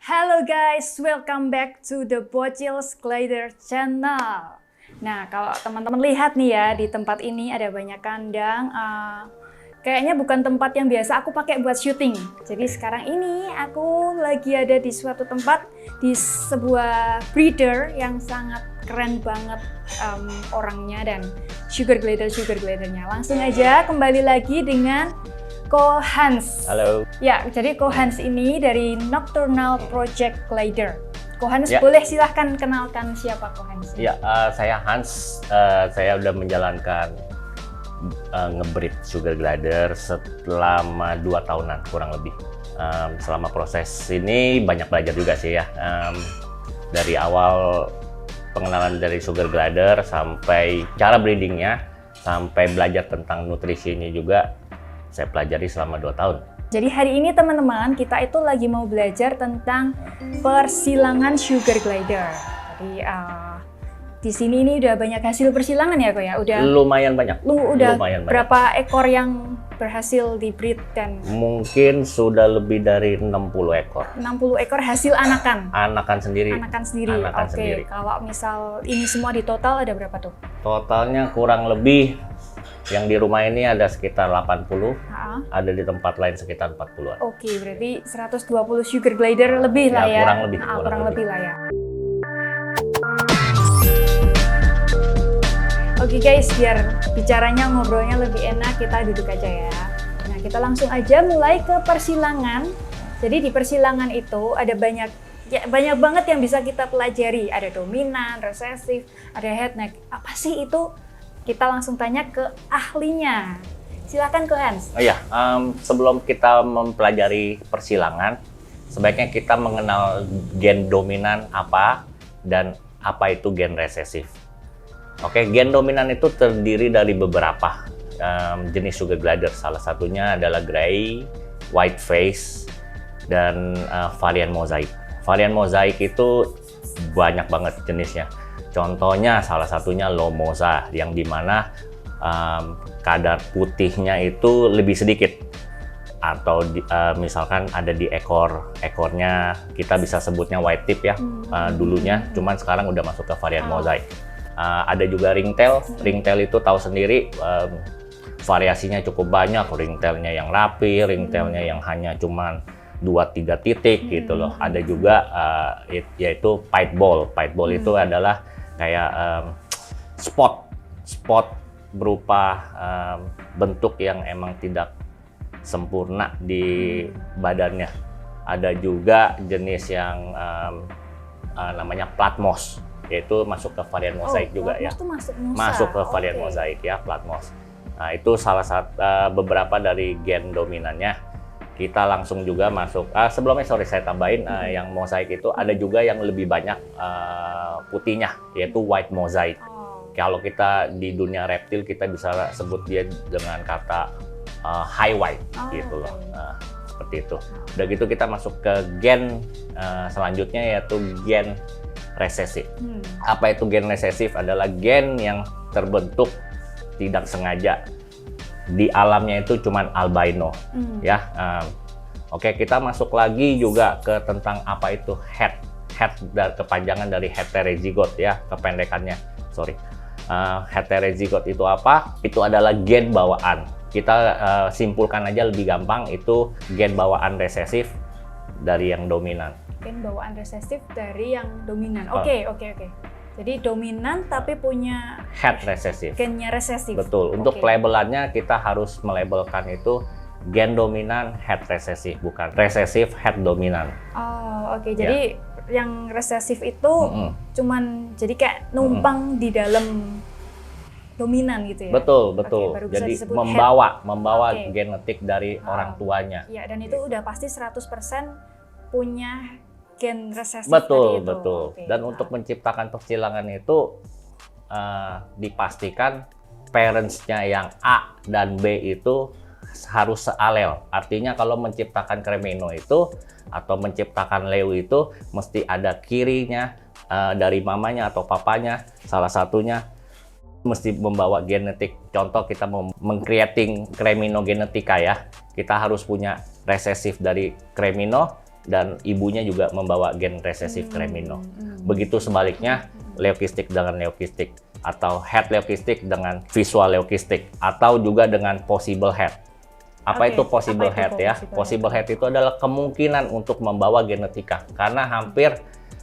Halo guys, welcome back to the Bocils Glider Channel. Nah, kalau teman-teman lihat nih ya, di tempat ini ada banyak kandang. Kayaknya bukan tempat yang biasa aku pakai buat syuting. Jadi sekarang ini aku lagi ada di suatu tempat, di sebuah breeder yang sangat keren banget orangnya dan sugar glidernya. Langsung aja kembali lagi dengan Ko Hans. Halo. Ya, jadi Ko Hans ini dari Nocturnal Project Glider. Ko Hans, Ya. boleh silahkan kenalkan siapa Ko Hans? Ya, saya Hans. Saya udah menjalankan ngebreed sugar glider selama 2 tahunan kurang lebih. Selama proses ini banyak belajar juga sih ya. Dari awal pengenalan dari sugar glider sampai cara breedingnya, sampai belajar tentang nutrisinya juga. Saya pelajari selama 2 tahun. Jadi hari ini teman-teman, kita itu lagi mau belajar tentang persilangan sugar glider. Jadi di sini ini udah banyak hasil persilangan ya Ko ya? Udah Lumayan banyak. udah Lumayan berapa ekor yang berhasil di-breed dan Mungkin sudah lebih dari 60 ekor. 60 ekor hasil anakan? Anakan sendiri. Anakan sendiri. Anakan Oke, sendiri. kalau misal ini semua di total ada berapa tuh? Totalnya kurang lebih yang di rumah ini ada sekitar 80, Ha? ada di tempat lain sekitar 40-an. Oke, berarti 120 sugar glider lebih lah ya. Kurang lebih, Kurang lebih lah ya. Oke guys, biar bicaranya ngobrolnya lebih enak, kita duduk aja ya. Nah, kita langsung aja mulai ke persilangan. Jadi di persilangan itu ada banyak banget yang bisa kita pelajari. Ada dominan, resesif, ada head neck. Apa sih itu? Kita langsung tanya ke ahlinya. Silakan Ko Hans. Oh iya, sebelum kita mempelajari persilangan, sebaiknya kita mengenal gen dominan apa dan apa itu gen resesif. Oke, gen dominan itu terdiri dari beberapa jenis sugar glider. Salah satunya adalah gray, white face, dan varian mozaik. Varian mozaik itu banyak banget jenisnya. Contohnya salah satunya Lomosa, yang dimana kadar putihnya itu lebih sedikit. Atau misalkan ada di ekornya, kita bisa sebutnya white tip ya dulunya, cuman sekarang udah masuk ke varian mozaik. Ada juga ringtail. Ringtail itu tahu sendiri, variasinya cukup banyak. Ringtailnya yang rapi, ringtailnya yang hanya cuman 2-3 titik gitu loh. Ada juga yaitu pied ball. Pied ball itu adalah kayak spot berupa bentuk yang emang tidak sempurna di badannya. Ada juga jenis yang namanya platmos, yaitu masuk ke varian mozaik juga ya. Masuk ke varian mozaik ya, platmos. Nah, itu salah satu beberapa dari gen dominannya. Kita langsung juga masuk. Sebelumnya saya tambahin, yang mozaik itu ada juga yang lebih banyak putihnya, yaitu white mozaik. Kalau kita di dunia reptil, kita bisa sebut dia dengan kata high white gitu loh. Seperti itu. Udah gitu kita masuk ke gen selanjutnya, yaitu gen resesif. Apa itu gen resesif? Adalah gen yang terbentuk tidak sengaja. Di alamnya itu cuman albino ya. Oke, kita masuk lagi juga ke tentang apa itu head kepanjangan dari heterozygote ya, kependekannya. Heterozygote itu apa? Itu adalah gen bawaan. Kita simpulkan aja lebih gampang, itu gen bawaan resesif dari yang dominan. Gen bawaan resesif dari yang dominan. Oke. Jadi dominan tapi punya head resesif. Gennya resesif. Betul. Untuk labelannya kita harus melabelkan itu gen dominan head resesif, bukan resesif head dominan. Oh, oke. Jadi yang resesif itu cuman jadi kayak numpang di dalam dominan gitu ya. Betul. Baru bisa Jadi disebut membawa genetik dari orang tuanya. Iya, dan itu udah pasti 100% punya gen resesif Betul. tadi itu. Oke. Dan untuk menciptakan persilangan itu dipastikan parents-nya yang A dan B itu harus sealel. Artinya kalau menciptakan Cremino itu atau menciptakan Leu itu mesti ada kirinya dari mamanya atau papanya, salah satunya mesti membawa genetik. Contoh kita mau meng-creating Cremino genetika ya, kita harus punya resesif dari Cremino dan ibunya juga membawa gen resesif tremino. Begitu sebaliknya, leukistik dengan leukistik, atau head leukistik dengan visual leukistik, atau juga dengan possible head. Apa itu possible head ya? Possible head itu adalah kemungkinan untuk membawa genetika, karena hampir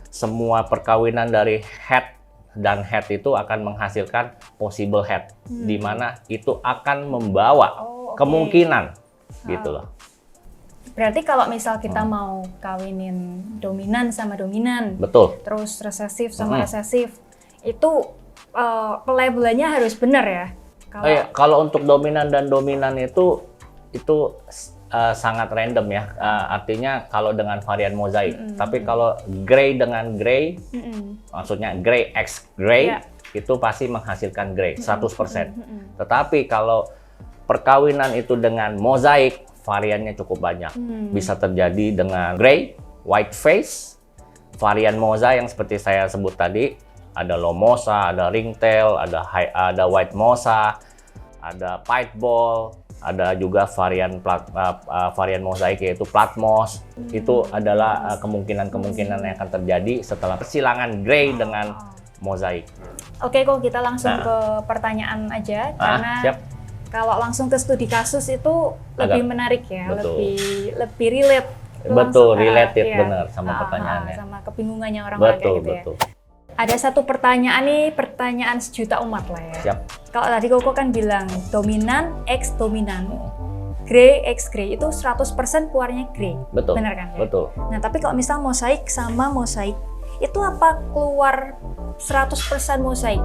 semua perkawinan dari head dan head itu akan menghasilkan possible head, di mana itu akan membawa kemungkinan gitu loh. Berarti kalau misal kita mau kawinin dominan sama dominan, Betul. terus resesif sama resesif, itu pelabelannya harus benar ya? Kalau untuk dominan dan dominan itu sangat random ya. Artinya kalau dengan varian mozaik. Tapi kalau gray dengan gray, maksudnya gray X gray, itu pasti menghasilkan gray 100%. Tetapi kalau perkawinan itu dengan mozaik, variannya cukup banyak. Bisa terjadi dengan gray, white face, varian moza yang seperti saya sebut tadi, ada lomosa, ada ringtail, ada white mosa, ada pied ball, ada juga varian mozaik yaitu platmos. Itu adalah kemungkinan-kemungkinan yang akan terjadi setelah persilangan gray dengan mozaik. Oke, kok kita langsung ke pertanyaan aja, karena siap. Kalau langsung ke studi kasus itu lebih menarik ya, betul. lebih relate. Betul, related benar sama pertanyaannya. Sama kebingungannya orang-orang kayak gitu betul. ya. Ada satu pertanyaan nih, pertanyaan sejuta umat lah ya. Siap. Kalau tadi Koko kan bilang dominan X dominan, gray X gray itu 100% keluarnya gray. Betul. Benar kan? Ya? Betul. Nah, tapi kalau misal mozaik sama mozaik, itu apa keluar 100% mozaik?